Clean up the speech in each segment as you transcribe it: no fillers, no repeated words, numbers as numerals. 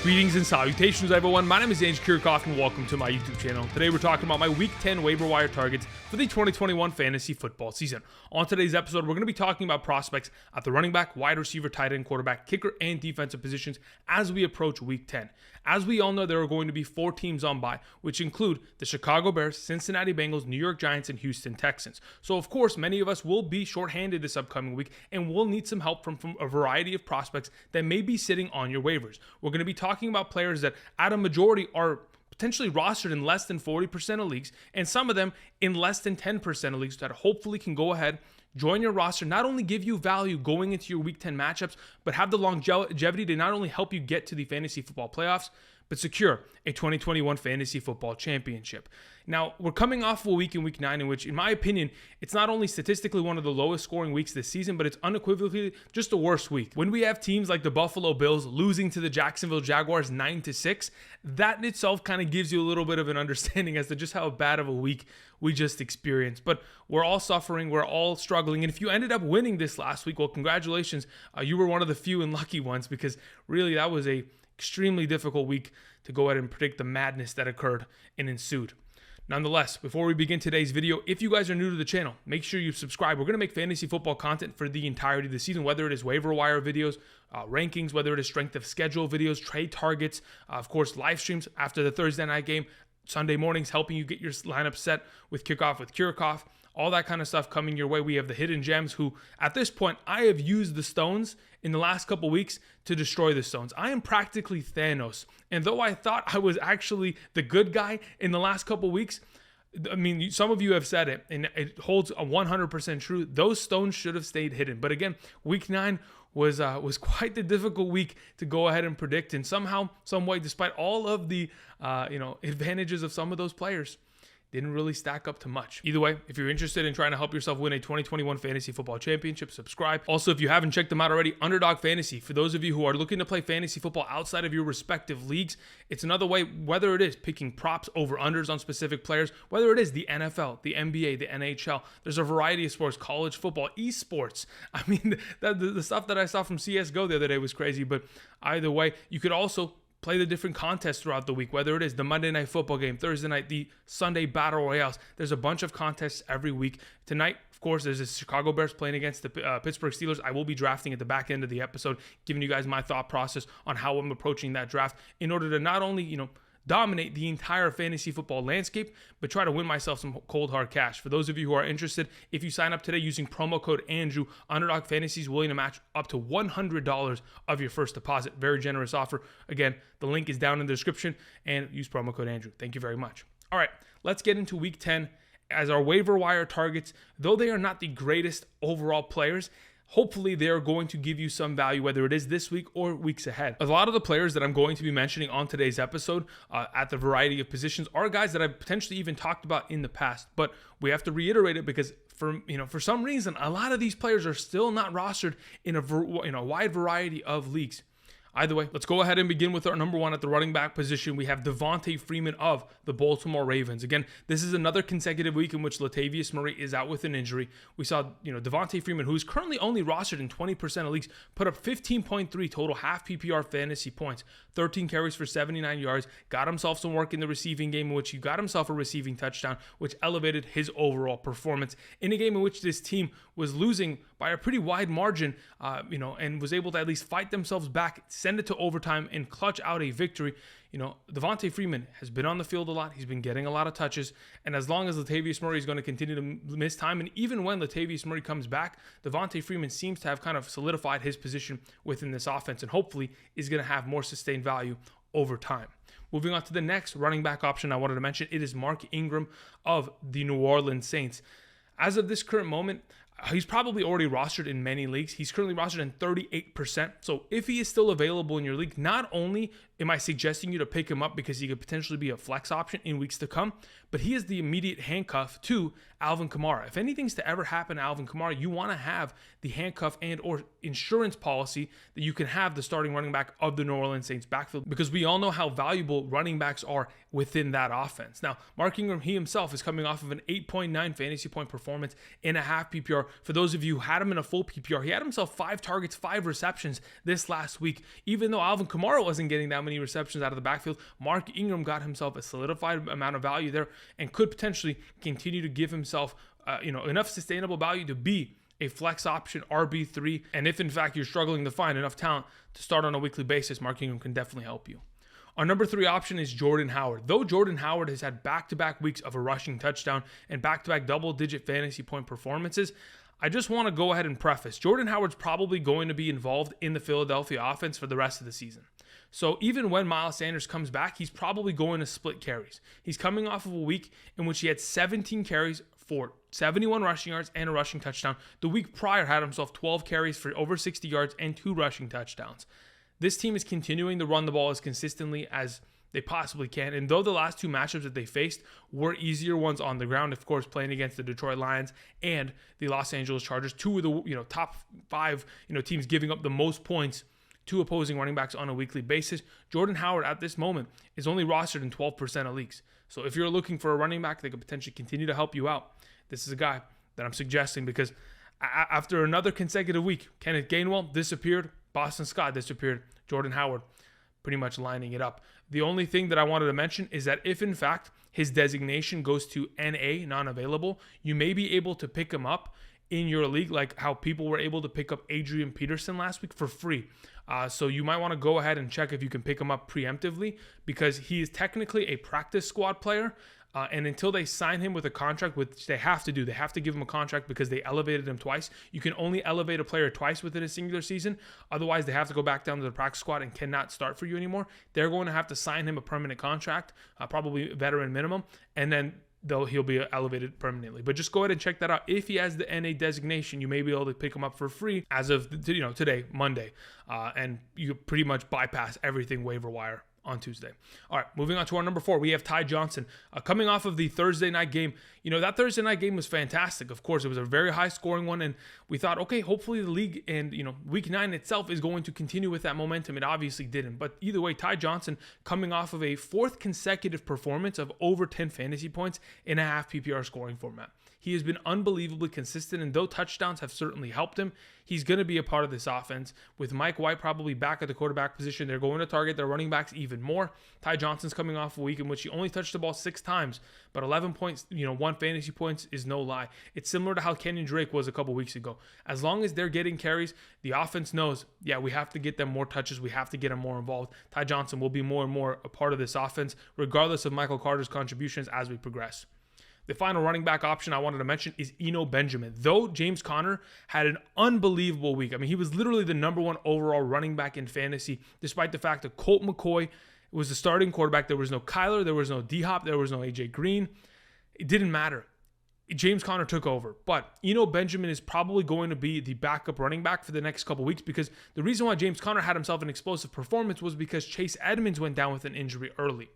Greetings and salutations, everyone. My name is Gage, and welcome to my YouTube channel. Today we're talking about my Week 10 waiver wire targets for the 2021 fantasy football season. On today's episode, we're going to be talking about prospects at the running back, wide receiver, tight end, quarterback, kicker, and defensive positions as we approach Week 10. As we all know, there are going to be 4 teams on bye, which include the Chicago Bears, Cincinnati Bengals, New York Giants, and Houston Texans. So, of course, many of us will be shorthanded this upcoming week, and we'll need some help from a variety of prospects that may be sitting on your waivers. We're going to be talking about players that, at a majority, are potentially rostered in less than 40% of leagues, and some of them in less than 10% of leagues that hopefully can go ahead, join your roster, not only give you value going into your Week 10 matchups, but have the longevity to not only help you get to the fantasy football playoffs, but secure a 2021 fantasy football championship. Now, we're coming off of a week in Week 9 in which, in my opinion, it's not only statistically one of the lowest scoring weeks this season, but it's unequivocally just the worst week. When we have teams like the Buffalo Bills losing to the Jacksonville Jaguars 9-6, that in itself kind of gives you a little bit of an understanding as to just how bad of a week we just experienced. But we're all suffering, we're all struggling, and if you ended up winning this last week, well, congratulations. You were one of the few and lucky ones, because really that was a extremely difficult week to go ahead and predict the madness that occurred and ensued. Nonetheless, before we begin today's video, if you guys are new to the channel, make sure you subscribe. We're going to make fantasy football content for the entirety of the season, whether it is waiver wire videos, rankings, whether it is strength of schedule videos, trade targets, of course, live streams after the Thursday night game, Sunday mornings, helping you get your lineup set with Kickoff with Kirikoff, all that kind of stuff coming your way. We have the hidden gems who, at this point, I have used the stones in the last couple weeks to destroy the stones. I am practically Thanos. And though I thought I was actually the good guy in the last couple weeks, I mean, some of you have said it, and it holds a 100% true. Those stones should have stayed hidden. But again, Week 9 was quite the difficult week to go ahead and predict. And somehow, some way, despite all of the advantages of some of those players, didn't really stack up to much. Either way, if you're interested in trying to help yourself win a 2021 fantasy football championship, subscribe. Also, if you haven't checked them out already, Underdog Fantasy. For those of you who are looking to play fantasy football outside of your respective leagues, it's another way, whether it is picking props over unders on specific players, whether it is the NFL, the NBA, the NHL, there's a variety of sports, college football, esports. I mean, the stuff that I saw from CSGO the other day was crazy, but either way, you could also play the different contests throughout the week, whether it is the Monday Night Football game, Thursday night, the Sunday Battle Royales. There's a bunch of contests every week. Tonight, of course, there's the Chicago Bears playing against the Pittsburgh Steelers. I will be drafting at the back end of the episode, giving you guys my thought process on how I'm approaching that draft in order to not only, dominate the entire fantasy football landscape, but try to win myself some cold hard cash. For those of you who are interested, if you sign up today using promo code Andrew, Underdog Fantasy is willing to match up to $100 of your first deposit. Very generous offer. Again, the link is down in the description, and use promo code Andrew. Thank you very much. All right, let's get into Week 10 as our waiver wire targets. Though they are not the greatest overall players, hopefully they're going to give you some value, whether it is this week or weeks ahead. A lot of the players that I'm going to be mentioning on today's episode at the variety of positions are guys that I've potentially even talked about in the past, but we have to reiterate it because for some reason, a lot of these players are still not rostered in a wide variety of leagues. Either way, let's go ahead and begin with our number one at the running back position. We have Devonta Freeman of the Baltimore Ravens. Again, this is another consecutive week in which Latavius Murray is out with an injury. We saw, Devonta Freeman, who is currently only rostered in 20% of leagues, put up 15.3 total half PPR fantasy points, 13 carries for 79 yards, got himself some work in the receiving game in which he got himself a receiving touchdown, which elevated his overall performance in a game in which this team was losing by a pretty wide margin, and was able to at least fight themselves back, send it to overtime, and clutch out a victory. Devonta Freeman has been on the field a lot. He's been getting a lot of touches. And as long as Latavius Murray is going to continue to miss time, and even when Latavius Murray comes back, Devonta Freeman seems to have kind of solidified his position within this offense and hopefully is going to have more sustained value over time. Moving on to the next running back option I wanted to mention, it is Mark Ingram of the New Orleans Saints. As of this current moment, he's probably already rostered in many leagues. He's currently rostered in 38%. So if he is still available in your league, not only am I suggesting you to pick him up because he could potentially be a flex option in weeks to come, but he is the immediate handcuff to Alvin Kamara. If anything's to ever happen to Alvin Kamara, you want to have the handcuff and or insurance policy that you can have the starting running back of the New Orleans Saints backfield, because we all know how valuable running backs are within that offense. Now, Mark Ingram, he himself is coming off of an 8.9 fantasy point performance in a half PPR PPR. For those of you who had him in a full PPR, he had himself 5 targets, 5 receptions this last week. Even though Alvin Kamara wasn't getting that many receptions out of the backfield, Mark Ingram got himself a solidified amount of value there and could potentially continue to give himself enough sustainable value to be a flex option RB3. And if in fact you're struggling to find enough talent to start on a weekly basis, Mark Ingram can definitely help you. Our number 3 option is Jordan Howard. Though Jordan Howard has had back-to-back weeks of a rushing touchdown and back-to-back double-digit fantasy point performances, I just want to go ahead and preface, Jordan Howard's probably going to be involved in the Philadelphia offense for the rest of the season. So even when Miles Sanders comes back, he's probably going to split carries. He's coming off of a week in which he had 17 carries for 71 rushing yards and a rushing touchdown. The week prior had himself 12 carries for over 60 yards and 2 rushing touchdowns. This team is continuing to run the ball as consistently as they possibly can. And though the last 2 matchups that they faced were easier ones on the ground, of course, playing against the Detroit Lions and the Los Angeles Chargers, 2 of the top 5 teams giving up the most points to opposing running backs on a weekly basis, Jordan Howard at this moment is only rostered in 12% of leagues. So if you're looking for a running back that could potentially continue to help you out, this is a guy that I'm suggesting, because after another consecutive week, Kenneth Gainwell disappeared, Boston Scott disappeared, Jordan Howard pretty much lining it up. The only thing that I wanted to mention is that if in fact his designation goes to NA, non-available, you may be able to pick him up in your league, like how people were able to pick up Adrian Peterson last week for free. So you might want to go ahead and check if you can pick him up preemptively, because he is technically a practice squad player. And until they sign him with a contract, which they have to do, they have to give him a contract because they elevated him twice. You can only elevate a player twice within a singular season. Otherwise, they have to go back down to the practice squad and cannot start for you anymore. They're going to have to sign him a permanent contract, probably veteran minimum, and then he'll be elevated permanently. But just go ahead and check that out. If he has the NA designation, you may be able to pick him up for free as of today, Monday, and you pretty much bypass everything waiver wire on Tuesday. All right, moving on to our number 4, we have Ty Johnson. Coming off of the Thursday night game, that Thursday night game was fantastic. Of course, it was a very high-scoring one, and we thought, okay, hopefully the league and, Week 9 itself is going to continue with that momentum. It obviously didn't, but either way, Ty Johnson coming off of a 4th consecutive performance of over 10 fantasy points in a half PPR scoring format. He has been unbelievably consistent, and though touchdowns have certainly helped him, he's going to be a part of this offense. With Mike White probably back at the quarterback position, they're going to target their running backs even more. Ty Johnson's coming off a week in which he only touched the ball 6 times, but 11 points, 1 fantasy points is no lie. It's similar to how Kenyon Drake was a couple weeks ago. As long as they're getting carries, the offense knows, we have to get them more touches. We have to get them more involved. Ty Johnson will be more and more a part of this offense, regardless of Michael Carter's contributions as we progress. The final running back option I wanted to mention is Eno Benjamin. Though James Conner had an unbelievable week. I mean, he was literally the number 1 overall running back in fantasy, despite the fact that Colt McCoy was the starting quarterback. There was no Kyler, there was no D-Hop, there was no AJ Green. It didn't matter. James Conner took over. But Eno Benjamin is probably going to be the backup running back for the next couple weeks, because the reason why James Conner had himself an explosive performance was because Chase Edmonds went down with an injury early.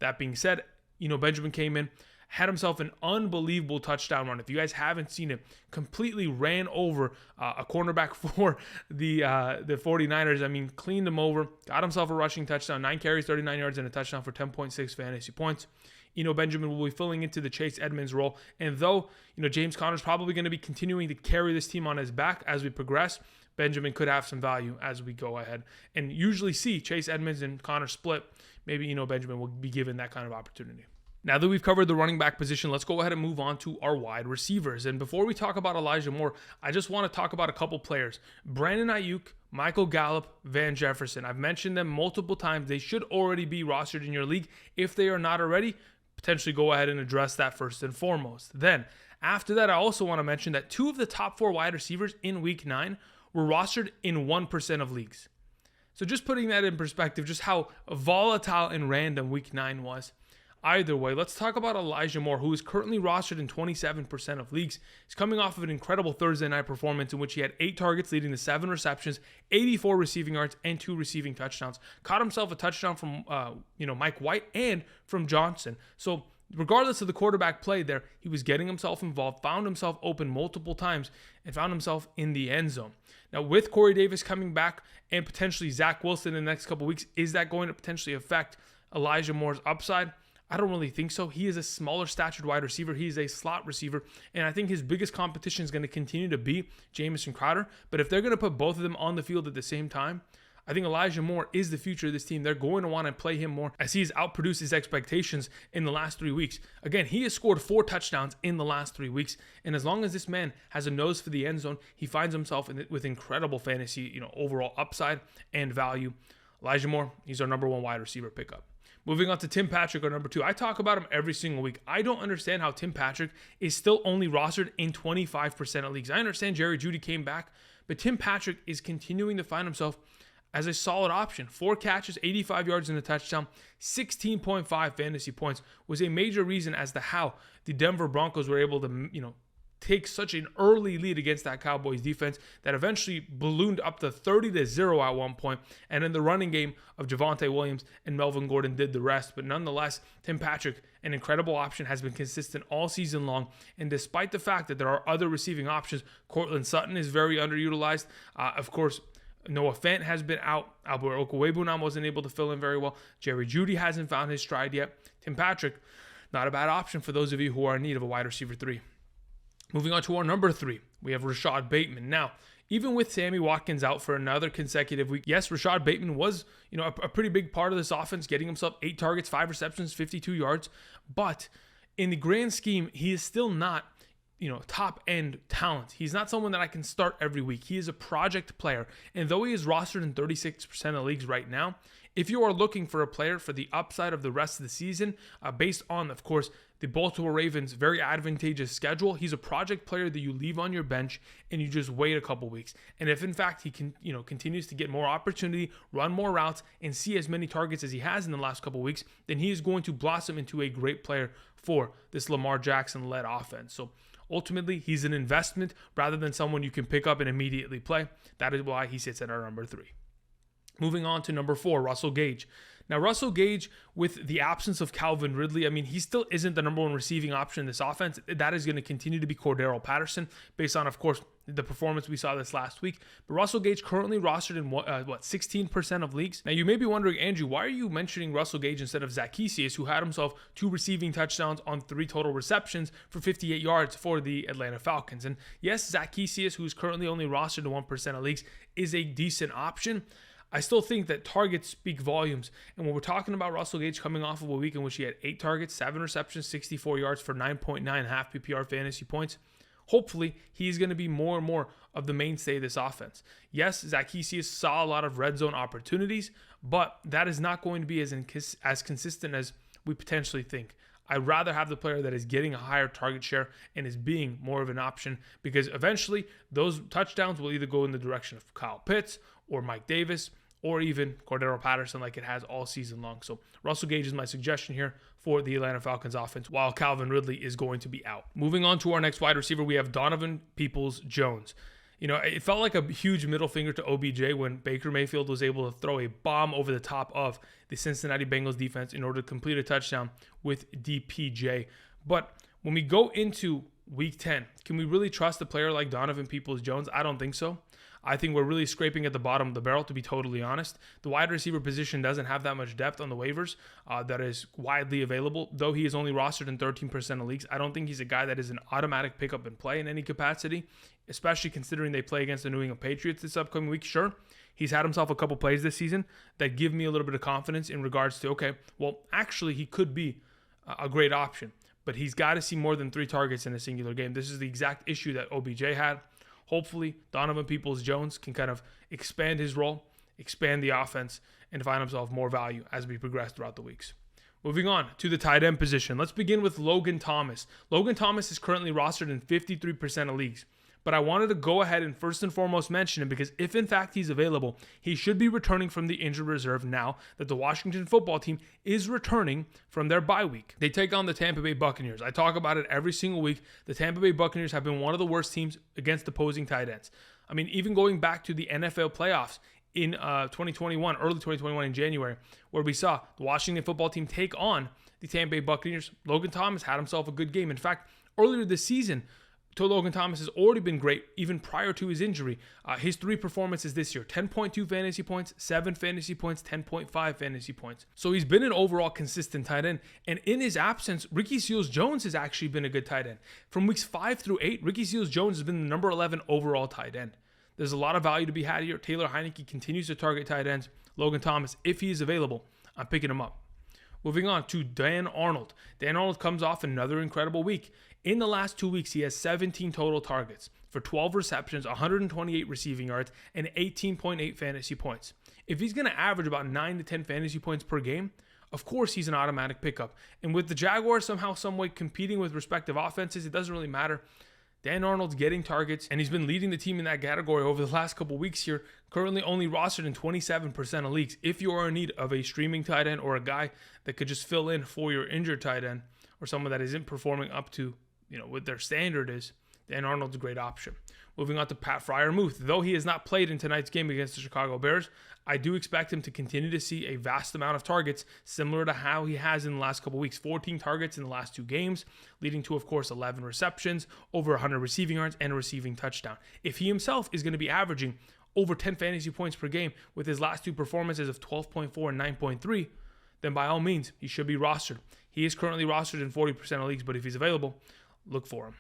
That being said, Eno Benjamin came in, had himself an unbelievable touchdown run. If you guys haven't seen it, completely ran over a cornerback for the 49ers. I mean, cleaned him over, got himself a rushing touchdown, 9 carries, 39 yards, and a touchdown for 10.6 fantasy points. Eno Benjamin will be filling into the Chase Edmonds role. And though, James Conner's probably going to be continuing to carry this team on his back as we progress, Benjamin could have some value as we go ahead and usually see Chase Edmonds and Conner split. Maybe Eno Benjamin will be given that kind of opportunity. Now that we've covered the running back position, let's go ahead and move on to our wide receivers. And before we talk about Elijah Moore, I just want to talk about a couple players. Brandon Aiyuk, Michael Gallup, Van Jefferson. I've mentioned them multiple times. They should already be rostered in your league. If they are not already, potentially go ahead and address that first and foremost. Then, after that, I also want to mention that 2 of the top 4 wide receivers in Week 9 were rostered in 1% of leagues. So just putting that in perspective, just how volatile and random Week 9 was. Either way, let's talk about Elijah Moore, who is currently rostered in 27% of leagues. He's coming off of an incredible Thursday night performance in which he had 8 targets leading to 7 receptions, 84 receiving yards, and 2 receiving touchdowns. Caught himself a touchdown from Mike White and from Johnson. So regardless of the quarterback play there, he was getting himself involved, found himself open multiple times, and found himself in the end zone. Now, with Corey Davis coming back and potentially Zach Wilson in the next couple weeks, is that going to potentially affect Elijah Moore's upside? I don't really think so. He is a smaller statured wide receiver. He is a slot receiver. And I think his biggest competition is going to continue to be Jamison Crowder. But if they're going to put both of them on the field at the same time, I think Elijah Moore is the future of this team. They're going to want to play him more as he has outproduced his expectations in the last 3 weeks. Again, he has scored 4 touchdowns in the last 3 weeks. And as long as this man has a nose for the end zone, he finds himself with incredible fantasy, overall upside and value. Elijah Moore, he's our number 1 wide receiver pickup. Moving on to Tim Patrick, our number 2. I talk about him every single week. I don't understand how Tim Patrick is still only rostered in 25% of leagues. I understand Jerry Jeudy came back, but Tim Patrick is continuing to find himself as a solid option. 4 catches, 85 yards and a touchdown, 16.5 fantasy points was a major reason as to how the Denver Broncos were able to, take such an early lead against that Cowboys defense that eventually ballooned up to 30-0 at one point. And in the running game of Javonte Williams and Melvin Gordon did the rest. But nonetheless, Tim Patrick, an incredible option, has been consistent all season long. And despite the fact that there are other receiving options, Cortland Sutton is very underutilized. Of course, Noah Fant has been out. Albert Okwuegbunam wasn't able to fill in very well. Jerry Jeudy hasn't found his stride yet. Tim Patrick, not a bad option for those of you who are in need of a wide receiver 3. Moving on to our number 3, we have Rashod Bateman. Now, even with Sammy Watkins out for another consecutive week, yes, Rashod Bateman was, a pretty big part of this offense, getting himself 8 targets, 5 receptions, 52 yards. But in the grand scheme, he is still not, top end talent. He's not someone that I can start every week. He is a project player. And though he is rostered in 36% of leagues right now, if you are looking for a player for the upside of the rest of the season, based on, of course, the Baltimore Ravens' very advantageous schedule, he's a project player that you leave on your bench and you just wait a couple weeks. And if in fact he can, continues to get more opportunity, run more routes, and see as many targets as he has in the last couple weeks, then he is going to blossom into a great player for this Lamar Jackson-led offense. So ultimately, he's an investment rather than someone you can pick up and immediately play. That is why he sits at our number 3. Moving on to number 4, Russell Gage. Now, Russell Gage, with the absence of Calvin Ridley, he still isn't the number 1 receiving option in this offense. That is going to continue to be Cordero Patterson based on, of course, the performance we saw this last week. But Russell Gage currently rostered in 16% of leagues. Now, you may be wondering, Andrew, why are you mentioning Russell Gage instead of Zaccheaus, who had himself 2 receiving touchdowns on 3 total receptions for 58 yards for the Atlanta Falcons? And yes, Zaccheaus, who is currently only rostered in 1% of leagues, is a decent option. I still think that targets speak volumes. And when we're talking about Russell Gage coming off of a week in which he had 8 targets, 7 receptions, 64 yards for 9.9 half PPR fantasy points, hopefully he's going to be more and more of the mainstay of this offense. Yes, Zaccheaus saw a lot of red zone opportunities, but that is not going to be as consistent as we potentially think. I'd rather have the player that is getting a higher target share and is being more of an option, because eventually those touchdowns will either go in the direction of Kyle Pitts or Mike Davis or even Cordero Patterson like it has all season long. So Russell Gage is my suggestion here for the Atlanta Falcons offense, while Calvin Ridley is going to be out. Moving on to our next wide receiver, we have Donovan Peoples-Jones. It felt like a huge middle finger to OBJ when Baker Mayfield was able to throw a bomb over the top of the Cincinnati Bengals defense in order to complete a touchdown with DPJ. But when we go into week 10, can we really trust a player like Donovan Peoples-Jones? I don't think so. I think we're really scraping at the bottom of the barrel, to be totally honest. The wide receiver position doesn't have that much depth on the waivers that is widely available. Though he is only rostered in 13% of leagues, I don't think he's a guy that is an automatic pickup and play in any capacity, especially considering they play against the New England Patriots this upcoming week. Sure, he's had himself a couple plays this season that give me a little bit of confidence in regards to, okay, well, actually he could be a great option, but he's got to see more than 3 targets in a singular game. This is the exact issue that OBJ had. Hopefully, Donovan Peoples-Jones can kind of expand his role, expand the offense, and find himself more value as we progress throughout the weeks. Moving on to the tight end position. Let's begin with Logan Thomas. Logan Thomas is currently rostered in 53% of leagues. But I wanted to go ahead and first and foremost mention him because if in fact he's available, he should be returning from the injured reserve now that the Washington football team is returning from their bye week. They take on the Tampa Bay Buccaneers. I talk about it every single week. The Tampa Bay Buccaneers have been one of the worst teams against opposing tight ends. Even going back to the NFL playoffs in 2021, early 2021 in January, where we saw the Washington football team take on the Tampa Bay Buccaneers, Logan Thomas had himself a good game. In fact, earlier this season, Logan Thomas has already been great even prior to his injury. His 3 performances this year: 10.2 fantasy points, 7 fantasy points, 10.5 fantasy points. So he's been an overall consistent tight end. And in his absence, Ricky Seals-Jones has actually been a good tight end. From weeks 5 through 8, Ricky Seals-Jones has been the number 11 overall tight end. There's a lot of value to be had here. Taylor Heinicke continues to target tight ends. Logan Thomas, if he is available, I'm picking him up. Moving on to Dan Arnold. Dan Arnold comes off another incredible week. In the last 2 weeks, he has 17 total targets for 12 receptions, 128 receiving yards, and 18.8 fantasy points. If he's going to average about 9 to 10 fantasy points per game, of course he's an automatic pickup. And with the Jaguars somehow, some way competing with respective offenses, it doesn't really matter. Dan Arnold's getting targets, and he's been leading the team in that category over the last couple weeks here. Currently only rostered in 27% of leagues. If you are in need of a streaming tight end or a guy that could just fill in for your injured tight end or someone that isn't performing up to what their standard is, Dan Arnold's a great option. Moving on to Pat Freiermuth. Though he has not played in tonight's game against the Chicago Bears, I do expect him to continue to see a vast amount of targets, similar to how he has in the last couple weeks. 14 targets in the last 2 games, leading to, of course, 11 receptions, over 100 receiving yards, and a receiving touchdown. If he himself is going to be averaging over 10 fantasy points per game with his last 2 performances of 12.4 and 9.3, then by all means, he should be rostered. He is currently rostered in 40% of leagues, but if he's available, look for him.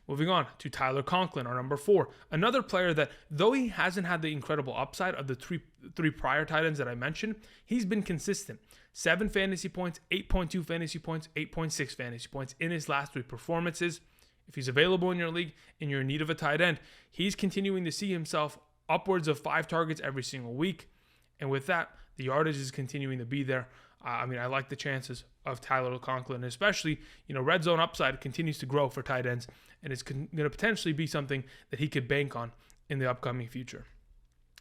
Moving on to Tyler Conklin, our number 4. Another player that, though he hasn't had the incredible upside of the three prior tight ends that I mentioned, he's been consistent. 7 fantasy points, 8.2 fantasy points, 8.6 fantasy points in his last 3 performances. If he's available in your league and you're in need of a tight end, he's continuing to see himself upwards of 5 targets every single week. And with that, the yardage is continuing to be there. I like the chances of Tyler Conklin, especially, red zone upside continues to grow for tight ends, and it's going to potentially be something that he could bank on in the upcoming future.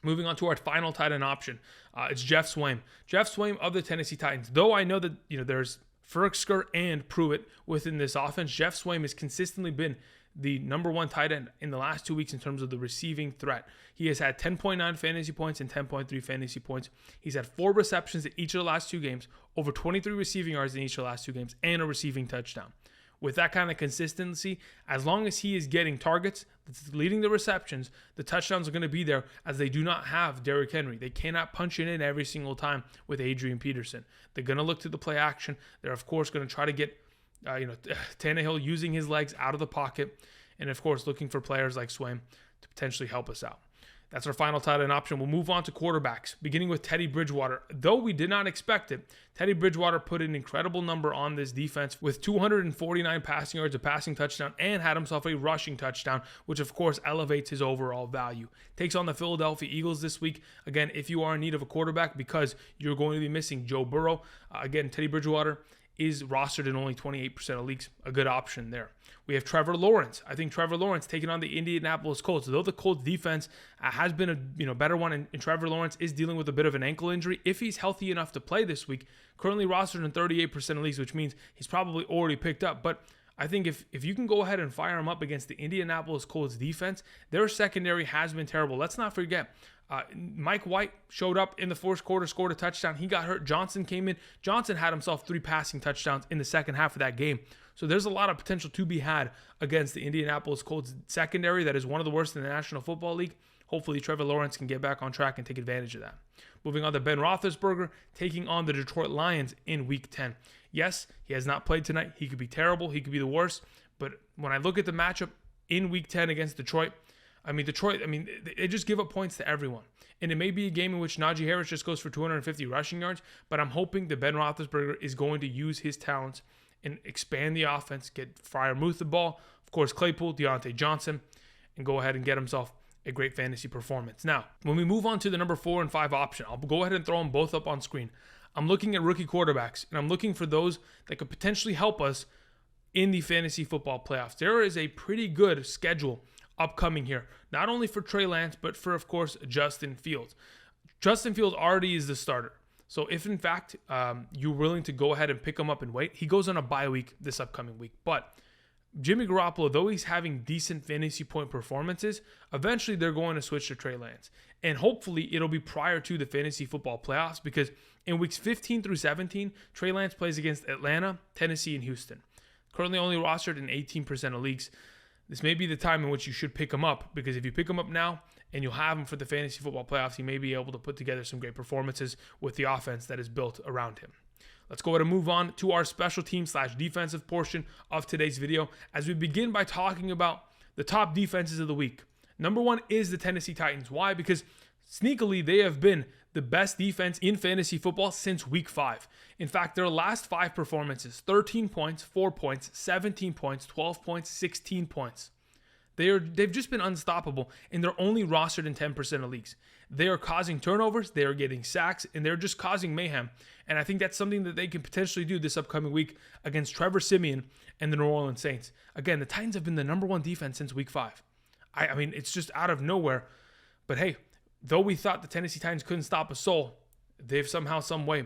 Moving on to our final tight end option, it's Geoff Swaim. Geoff Swaim of the Tennessee Titans. Though I know that, there's Ferksker and Pruitt within this offense, Geoff Swaim has consistently been the number 1 tight end in the last 2 weeks in terms of the receiving threat. He has had 10.9 fantasy points and 10.3 fantasy points. He's had 4 receptions in each of the last 2 games, over 23 receiving yards in each of the last 2 games, and a receiving touchdown. With that kind of consistency, as long as he is getting targets, leading the receptions, the touchdowns are going to be there, as they do not have Derrick Henry. They cannot punch it in every single time with Adrian Peterson. They're going to look to the play action. They're, of course, going to try to get Tannehill using his legs out of the pocket, and of course looking for players like Swaim to potentially help us out. That's our final tight end option. We'll move on to quarterbacks, beginning with Teddy Bridgewater. Though we did not expect it, Teddy Bridgewater put an incredible number on this defense with 249 passing yards, a passing touchdown, and had himself a rushing touchdown, which of course elevates his overall value. Takes on the Philadelphia Eagles this week. Again, if you are in need of a quarterback because you're going to be missing Joe Burrow, again, Teddy Bridgewater is rostered in only 28% of leagues. A good option there. We have Trevor Lawrence. I think Trevor Lawrence taking on the Indianapolis Colts. Though the Colts defense has been a better one, and Trevor Lawrence is dealing with a bit of an ankle injury. If he's healthy enough to play this week, currently rostered in 38% of leagues, which means he's probably already picked up. But I think if you can go ahead and fire him up against the Indianapolis Colts defense, their secondary has been terrible. Let's not forget, Mike White showed up in the fourth quarter, scored a touchdown. He got hurt. Johnson came in. Johnson had himself 3 passing touchdowns in the second half of that game. So there's a lot of potential to be had against the Indianapolis Colts secondary that is one of the worst in the National Football League. Hopefully Trevor Lawrence can get back on track and take advantage of that. Moving on to Ben Roethlisberger, taking on the Detroit Lions in Week 10. Yes, he has not played tonight. He could be terrible. He could be the worst. But when I look at the matchup in Week 10 against Detroit, they just give up points to everyone. And it may be a game in which Najee Harris just goes for 250 rushing yards, but I'm hoping that Ben Roethlisberger is going to use his talents and expand the offense, get Freiermuth the ball, of course Claypool, Deontay Johnson, and go ahead and get himself a great fantasy performance. Now, when we move on to the number 4 and 5 option, I'll go ahead and throw them both up on screen. I'm looking at rookie quarterbacks, and I'm looking for those that could potentially help us in the fantasy football playoffs. There is a pretty good schedule upcoming here, not only for Trey Lance, but for, of course, Justin Fields. Justin Fields already is the starter. So if, in fact, you're willing to go ahead and pick him up and wait, he goes on a bye week this upcoming week. But Jimmy Garoppolo, though he's having decent fantasy point performances, eventually they're going to switch to Trey Lance. And hopefully it'll be prior to the fantasy football playoffs, because in weeks 15 through 17, Trey Lance plays against Atlanta, Tennessee, and Houston. Currently only rostered in 18% of leagues. this may be the time in which you should pick him up, because if you pick him up now and you'll have him for the fantasy football playoffs, he may be able to put together some great performances with the offense that is built around him. Let's go ahead and move on to our special team / defensive portion of today's video, as we begin by talking about the top defenses of the week. Number one is the Tennessee Titans. Why? Because sneakily, they have been the best defense in fantasy football since week 5. In fact, their last 5 performances, 13 points, 4 points, 17 points, 12 points, 16 points. They've just been unstoppable, and they're only rostered in 10% of leagues. They are causing turnovers, they are getting sacks, and they're just causing mayhem. And I think that's something that they can potentially do this upcoming week against Trevor Siemian and the New Orleans Saints. Again, the Titans have been the number 1 defense since week 5. I mean, it's just out of nowhere. But hey, though we thought the Tennessee Titans couldn't stop a soul, they've somehow, some way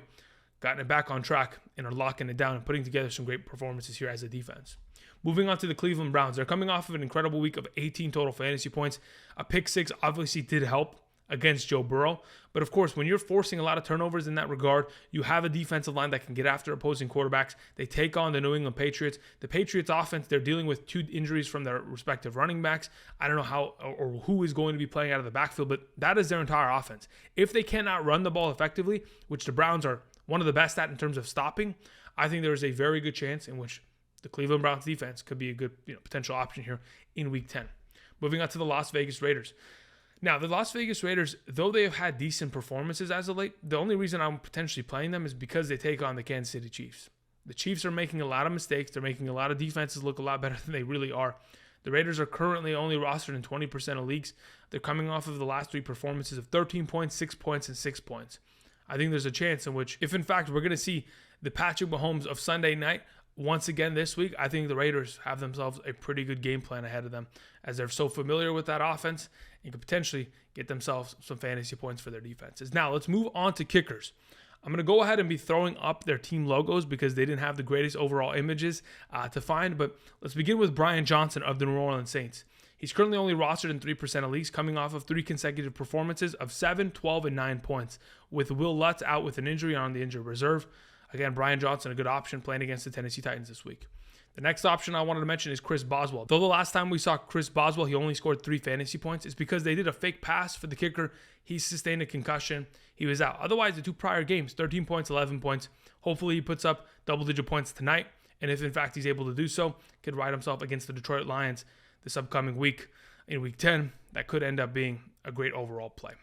gotten it back on track and are locking it down and putting together some great performances here as a defense. Moving on to the Cleveland Browns. They're coming off of an incredible week of 18 total fantasy points. A pick 6 obviously did help against Joe Burrow. But of course, when you're forcing a lot of turnovers in that regard, you have a defensive line that can get after opposing quarterbacks. They take on the New England Patriots. The Patriots offense, they're dealing with 2 injuries from their respective running backs. I don't know how or who is going to be playing out of the backfield, but that is their entire offense. If they cannot run the ball effectively, which the Browns are one of the best at in terms of stopping, I think there is a very good chance in which the Cleveland Browns defense could be a good potential option here in week 10. Moving on to the Las Vegas Raiders. Now, the Las Vegas Raiders, though they have had decent performances as of late, the only reason I'm potentially playing them is because they take on the Kansas City Chiefs. The Chiefs are making a lot of mistakes. They're making a lot of defenses look a lot better than they really are. The Raiders are currently only rostered in 20% of leagues. They're coming off of the last 3 performances of 13 points, 6 points, and 6 points. I think there's a chance in which, if in fact we're going to see the Patrick Mahomes of Sunday night once again this week, I think the Raiders have themselves a pretty good game plan ahead of them, as they're so familiar with that offense and could potentially get themselves some fantasy points for their defenses. Now, let's move on to kickers. I'm going to go ahead and be throwing up their team logos because they didn't have the greatest overall images to find, but let's begin with Brian Johnson of the New Orleans Saints. He's currently only rostered in 3% of leagues, coming off of 3 consecutive performances of 7, 12, and 9 points, with Will Lutz out with an injury on the injured reserve. Again, Brian Johnson, a good option playing against the Tennessee Titans this week. The next option I wanted to mention is Chris Boswell. Though the last time we saw Chris Boswell, he only scored 3 fantasy points, it's because they did a fake pass for the kicker. He sustained a concussion. He was out. Otherwise, the 2 prior games, 13 points, 11 points. Hopefully he puts up double-digit points tonight. And if, in fact, he's able to do so, could ride himself against the Detroit Lions this upcoming week in Week 10. That could end up being a great overall play.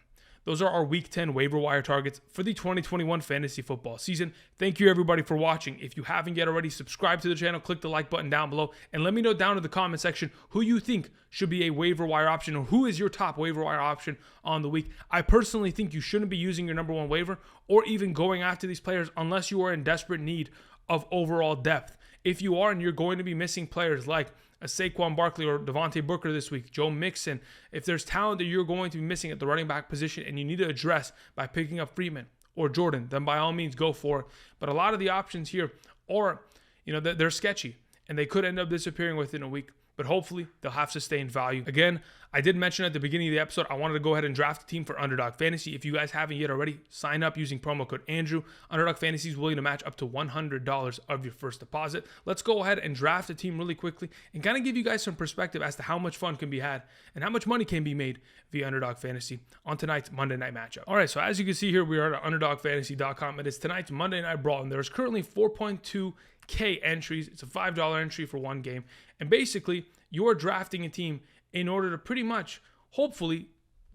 Those are our Week 10 waiver wire targets for the 2021 fantasy football season. Thank you, everybody, for watching. If you haven't yet already, subscribe to the channel, click the like button down below, and let me know down in the comment section who you think should be a waiver wire option, or who is your top waiver wire option on the week. I personally think you shouldn't be using your number 1 waiver or even going after these players unless you are in desperate need of overall depth. If you are and you're going to be missing players like a Saquon Barkley or Devontae Booker this week, Joe Mixon, if there's talent that you're going to be missing at the running back position and you need to address by picking up Freeman or Jordan, then by all means go for it. But a lot of the options here are, they're sketchy and they could end up disappearing within a week. But hopefully they'll have sustained value. Again, I did mention at the beginning of the episode, I wanted to go ahead and draft a team for Underdog Fantasy. If you guys haven't yet already, sign up using promo code Andrew. Underdog Fantasy is willing to match up to $100 of your first deposit. Let's go ahead and draft a team really quickly and kind of give you guys some perspective as to how much fun can be had and how much money can be made via Underdog Fantasy on tonight's Monday night matchup. All right, so as you can see here, we are at UnderdogFantasy.com. It is tonight's Monday Night Brawl, and there's currently 4.2K entries. It's a $5 entry for 1 game. And basically, you're drafting a team in order to pretty much, hopefully,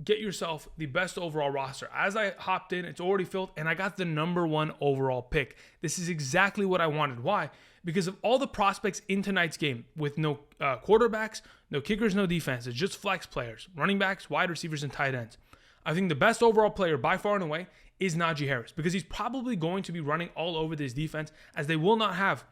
get yourself the best overall roster. As I hopped in, it's already filled, and I got the number 1 overall pick. This is exactly what I wanted. Why? Because of all the prospects in tonight's game, with no quarterbacks, no kickers, no defenses, just flex players, running backs, wide receivers, and tight ends. I think the best overall player by far and away is Najee Harris, because he's probably going to be running all over this defense, as they will not have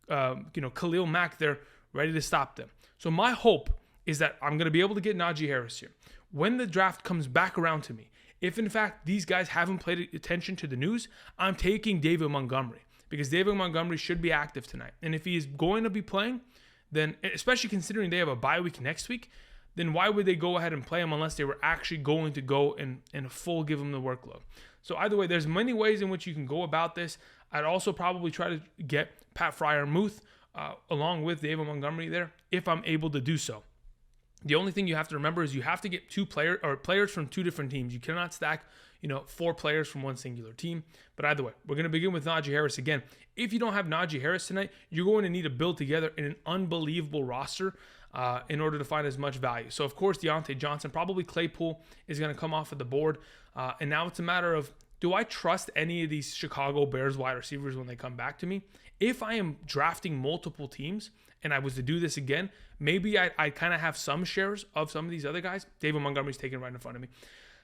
Khalil Mack there ready to stop them. So my hope is that I'm going to be able to get Najee Harris here. When the draft comes back around to me, if in fact these guys haven't paid attention to the news, I'm taking David Montgomery, because David Montgomery should be active tonight. And if he is going to be playing, then, especially considering they have a bye week next week, then why would they go ahead and play him unless they were actually going to go and full give him the workload? So either way, there's many ways in which you can go about this. I'd also probably try to get Pat Freiermuth along with David Montgomery there, if I'm able to do so. The only thing you have to remember is you have to get players from two different teams. You cannot stack, 4 players from one singular team. But either way, we're going to begin with Najee Harris again. If you don't have Najee Harris tonight, you're going to need to build together an unbelievable roster in order to find as much value. So, of course, Deontay Johnson, probably Claypool is going to come off of the board. And now it's a matter of, do I trust any of these Chicago Bears wide receivers when they come back to me? If I am drafting multiple teams and I was to do this again, maybe I kind of have some shares of some of these other guys. David Montgomery's taken right in front of me.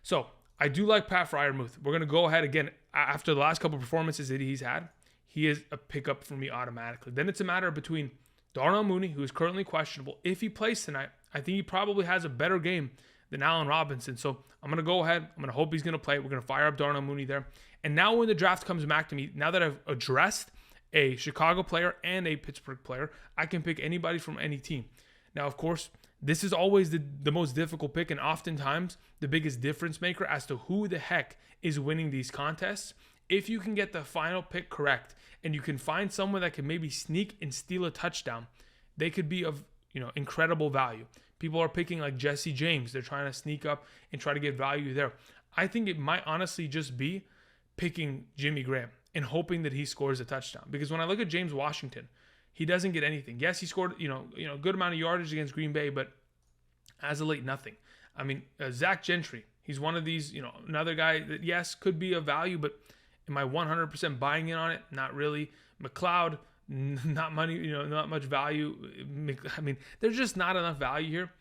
So I do like Pat Freiermuth. We're going to go ahead again. After the last couple of performances that he's had, he is a pickup for me automatically. Then it's a matter between Darnell Mooney, who is currently questionable. If he plays tonight, I think he probably has a better game than Allen Robinson. So I'm going to go ahead. I'm going to hope he's going to play. We're going to fire up Darnell Mooney there. And now when the draft comes back to me, now that I've addressed a Chicago player and a Pittsburgh player, I can pick anybody from any team. Now, of course, this is always the most difficult pick and oftentimes the biggest difference maker as to who the heck is winning these contests. If you can get the final pick correct and you can find someone that can maybe sneak and steal a touchdown, they could be of incredible value. People are picking like Jesse James. They're trying to sneak up and try to get value there. I think it might honestly just be picking Jimmy Graham and hoping that he scores a touchdown. Because when I look at James Washington, he doesn't get anything. Yes, he scored a good amount of yardage against Green Bay, but as of late, nothing. I mean, Zach Gentry, he's one of these, another guy that, yes, could be of value, but am I 100% buying in on it? Not really. McLeod, not money, not much value. I mean, there's just not enough value here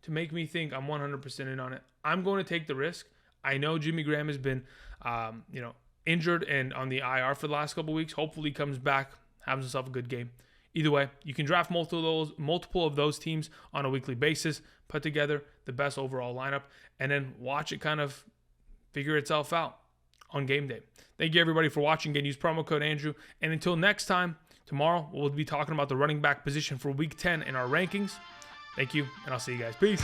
to make me think I'm 100% in on it. I'm going to take the risk. I know Jimmy Graham has been, injured and on the IR for the last couple of weeks. Hopefully he comes back, has himself a good game. Either way, you can draft multiple of those teams on a weekly basis, put together the best overall lineup, and then watch it kind of figure itself out on game day. Thank you, everybody, for watching. Again, use promo code Andrew. And until next time, tomorrow, we'll be talking about the running back position for Week 10 in our rankings. Thank you, and I'll see you guys. Peace.